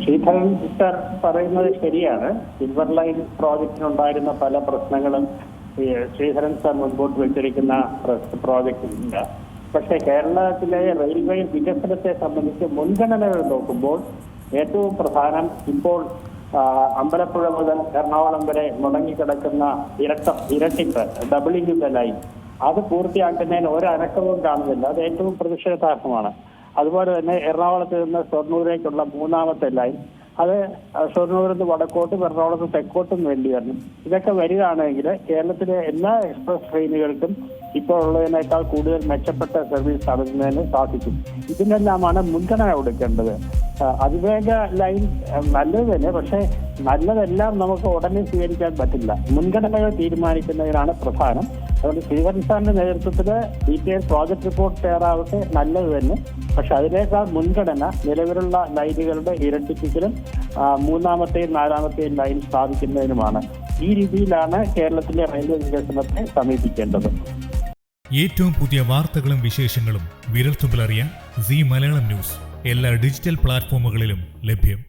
Sreedharan sir പറയുന്നത് ശരിയാണ്. Silver line പ്രോജക്റ്റിനുണ്ടായിരുന്ന പല പ്രശ്നങ്ങളും ശ്രീധരൻ സർ മുൻപോട്ട് വെച്ചിരിക്കുന്ന പ്രോജക്റ്റില്ല. പക്ഷേ കേരളത്തിലെ റെയിൽവേ വികസനത്തെ സംബന്ധിച്ച് മുൻഗണനകൾ നോക്കുമ്പോൾ ഏറ്റവും പ്രധാനം ഇപ്പോൾ അമ്പലപ്പുഴ മുതൽ എറണാകുളം വരെ മുടങ്ങിക്കിടക്കുന്ന ഇരട്ടിപ്പ് ഡബിളിംഗ് ദ ലൈൻ അത് പൂർത്തിയാക്കുന്നതിന് ഒരനക്കവും കാണുന്നില്ല. അത് ഏറ്റവും പ്രതിഷേധാർഹമാണ്. അതുപോലെ തന്നെ എറണാകുളത്ത് നിന്ന് ഷൊർണൂരേക്കുള്ള മൂന്നാമത്തെ ലൈൻ അത് ഷൊർണൂരിൽ നിന്ന് വടക്കോട്ടും എറണാകുളത്ത് തെക്കോട്ടും വേണ്ടി വരണം. ഇതൊക്കെ വരികയാണെങ്കിൽ കേരളത്തിലെ എല്ലാ എക്സ്പ്രസ് ട്രെയിനുകൾക്കും ഇപ്പോൾ ഉള്ളതിനേക്കാൾ കൂടുതൽ മെച്ചപ്പെട്ട സർവീസ് നടത്തുന്നതിന് സാധിക്കും. ഇതിനെല്ലാമാണ് മുൻഗണന കൊടുക്കേണ്ടത്. അതിവേഗ ലൈൻ നല്ലത് തന്നെ, പക്ഷേ നല്ലതെല്ലാം നമുക്ക് ഉടനെ സ്വീകരിക്കാൻ പറ്റില്ല. മുൻഗണനകൾ തീരുമാനിക്കുന്നതിനാണ് പ്രധാനം. അതുകൊണ്ട് ശ്രീധരൻ സാറിന്റെ നേതൃത്വത്തിൽ ഡീറ്റെയിൽ പ്രോജക്ട് റിപ്പോർട്ട് തയ്യാറാവട്ടെ, നല്ലത് തന്നെ. പക്ഷെ അതിനേക്കാൾ മുൻഗണന നിലവിലുള്ള ലൈനുകളുടെ ഇരട്ടിപ്പിക്കലും മൂന്നാമത്തെയും നാലാമത്തെയും ലൈൻ സ്ഥാപിക്കുന്നതിനുമാണ്. ഈ രീതിയിലാണ് കേരളത്തിലെ റെയിൽവേ വികസനത്തെ സമീപിക്കേണ്ടത്. ഏറ്റവും പുതിയ വാർത്തകളും വിശേഷങ്ങളും വിരൽത്തുമ്പിലറിയാൻ സീ മലയാളം ന്യൂസ് എല്ലാ ഡിജിറ്റൽ പ്ലാറ്റ്ഫോമുകളിലും ലഭ്യം.